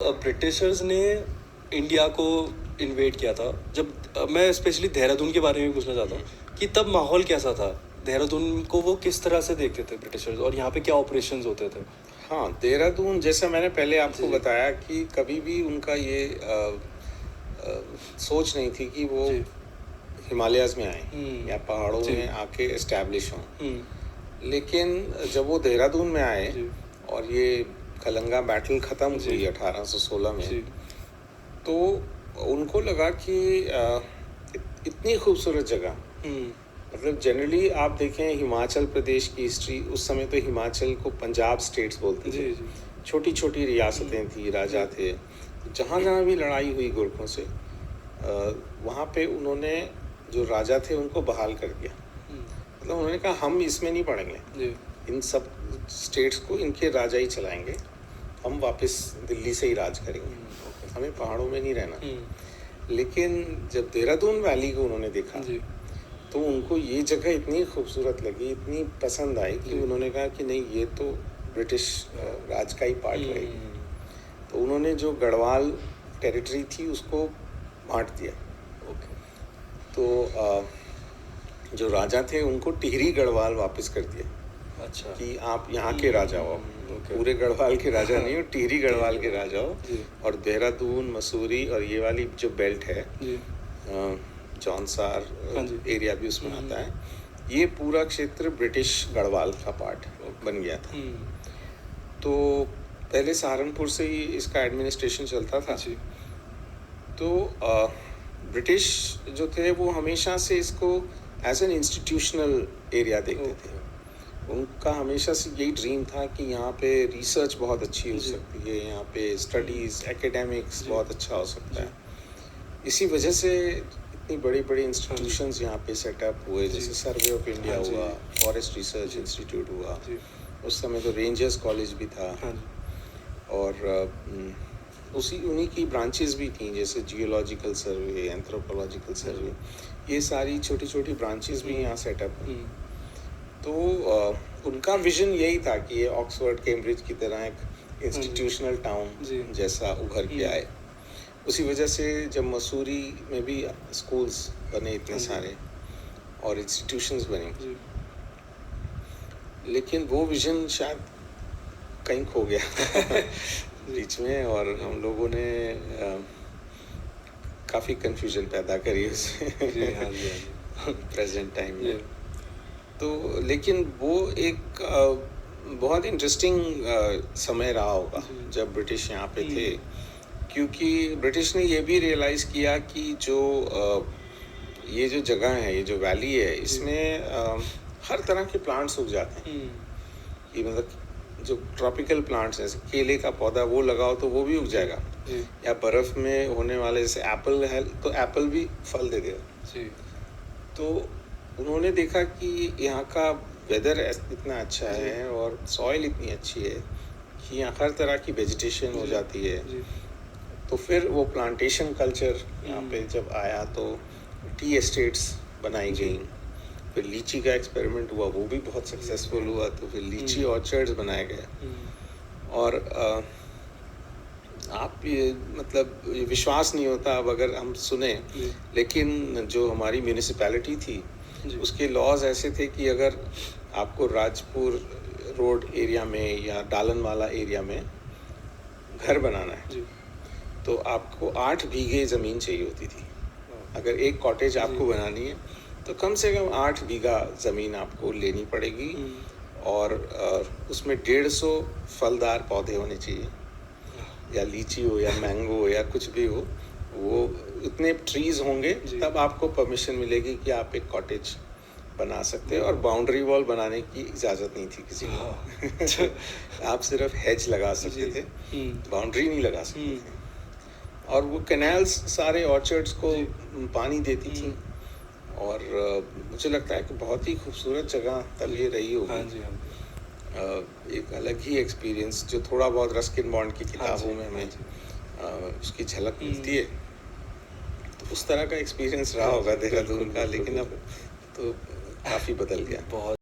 Britishers ने India को invade किया था। जब मैं स्पेशली देहरादून के बारे में पूछना चाहता हूँ कि तब माहौल कैसा था, देहरादून को वो किस तरह से देखते थे ब्रिटिशर्स, और यहाँ पे क्या ऑपरेशंस होते थे? हाँ, देहरादून जैसा मैंने पहले आपको जी। बताया कि कभी भी उनका ये सोच नहीं थी कि वो जी। हिमालयाज़ में आए या पहाड़ों जी। में आके एस्टैब्लिश हों। हम्म। लेकिन जब वो देहरादून में आए जी। और ये कलंगा बैटल ख़त्म जी। हुई 1816 में, जी। तो उनको लगा कि इतनी खूबसूरत जगह, मतलब जनरली आप देखें हिमाचल प्रदेश की हिस्ट्री, उस समय तो हिमाचल को पंजाब स्टेट्स बोलते थे। जी। जी। छोटी छोटी रियासतें थी, राजा थे। जहाँ जहाँ भी लड़ाई हुई गोरखों से, वहाँ पे उन्होंने जो राजा थे उनको बहाल कर दिया। मतलब उन्होंने कहा हम इसमें नहीं पड़ेंगे, जी। इन सब स्टेट्स को इनके राजा ही चलाएंगे, हम वापस दिल्ली से ही राज करेंगे, हमें पहाड़ों में नहीं रहना। लेकिन जब देहरादून वैली को उन्होंने देखा जी। तो उनको ये जगह इतनी खूबसूरत लगी, इतनी पसंद आई कि उन्होंने कहा कि नहीं, ये तो ब्रिटिश राज का ही पार्ट रहेगी। तो उन्होंने जो गढ़वाल टेरिटरी थी उसको बांट दिया। तो जो राजा थे उनको टिहरी गढ़वाल वापस कर दिया। अच्छा। कि आप यहाँ के राजा हो, पूरे गढ़वाल के राजा नहीं हो, टिहरी गढ़वाल के राजा हो। और देहरादून, मसूरी और ये वाली जो बेल्ट है, जौनसार एरिया भी उसमें आता है, ये पूरा क्षेत्र ब्रिटिश गढ़वाल का पार्ट बन गया था। तो पहले सहारनपुर से ही इसका एडमिनिस्ट्रेशन चलता था। तो ब्रिटिश जो थे वो हमेशा से इसको एज एन इंस्टीट्यूशनल एरिया देखते थे। उनका हमेशा से यही ड्रीम था कि यहाँ पे रिसर्च बहुत अच्छी हो सकती है, यहाँ पे स्टडीज़, एकेडमिक्स बहुत अच्छा हो सकता है। इसी वजह से इतनी बड़ी बड़ी इंस्टीट्यूशंस यहाँ पे सेटअप हुए, जैसे सर्वे ऑफ इंडिया हुआ, फॉरेस्ट रिसर्च इंस्टीट्यूट हुआ, उस समय तो रेंजर्स कॉलेज भी था, और उन्हीं की ब्रांचेस भी थी, जैसे जियोलॉजिकल सर्वे, एंथ्रोपोलॉजिकल सर्वे, ये सारी छोटी छोटी ब्रांचेस भी यहाँ सेटअप हुई। तो उनका विजन यही था कि ये ऑक्सफोर्ड, कैम्ब्रिज की तरह एक इंस्टीट्यूशनल टाउन जैसा उभर के आए। उसी वजह से जब मसूरी में भी स्कूल्स बने इतने सारे और इंस्टीट्यूशंस बने, लेकिन वो विजन शायद कहीं खो गया बीच में, और हम लोगों ने काफ़ी कंफ्यूजन पैदा करी उसमें प्रेजेंट टाइम में। तो लेकिन वो एक बहुत इंटरेस्टिंग समय रहा होगा जब ब्रिटिश यहाँ पे थे, क्योंकि ब्रिटिश ने ये भी रियलाइज़ किया कि जो ये जो जगह है, ये जो वैली है, इसमें हर तरह के प्लांट्स उग जाते हैं। कि मतलब जो ट्रॉपिकल प्लांट्स हैं, जैसे केले का पौधा वो लगाओ तो वो भी उग जाएगा, या बर्फ़ में होने वाले जैसे एप्पल है तो एप्पल भी फल दे देगा। तो उन्होंने देखा कि यहाँ का वेदर इतना अच्छा है और सॉइल इतनी अच्छी है कि यहाँ हर तरह की वेजिटेशन हो जाती है। तो फिर वो प्लांटेशन कल्चर यहाँ पे जब आया तो टी एस्टेट्स बनाई गई, फिर लीची का एक्सपेरिमेंट हुआ, वो भी बहुत सक्सेसफुल हुआ, तो फिर लीची ऑर्चर्ड्स बनाए गए। और आप ये मतलब ये विश्वास नहीं होता अब अगर हम सुने, लेकिन जो हमारी म्यूनिसिपैलिटी थी उसके लॉज ऐसे थे कि अगर आपको राजपुर रोड एरिया में या डालनवाला एरिया में घर बनाना है तो आपको 8 बीघे ज़मीन चाहिए होती थी। अगर एक कॉटेज आपको बनानी है तो कम से कम 8 बीघा ज़मीन आपको लेनी पड़ेगी, और उसमें 150 फलदार पौधे होने चाहिए, या लीची हो या मैंगो हो या कुछ भी हो, वो उतने ट्रीज़ होंगे तब आपको परमिशन मिलेगी कि आप एक कॉटेज बना सकते हैं। और बाउंड्री वॉल बनाने की इजाज़त नहीं थी किसी को आप सिर्फ हेज लगा सकते थे, बाउंड्री नहीं लगा सकते थे। और वो कैनाल्स सारे ऑर्चर्ड्स को पानी देती थी, और मुझे लगता है कि बहुत ही खूबसूरत जगह तब ये रही होगी। एक अलग ही एक्सपीरियंस जो थोड़ा बहुत रस्किन बॉन्ड की किताबों में हमें उसकी झलक मिलती है, तो उस तरह का एक्सपीरियंस रहा होगा देहरादून का। लेकिन अब तो काफ़ी बदल गया। बहुत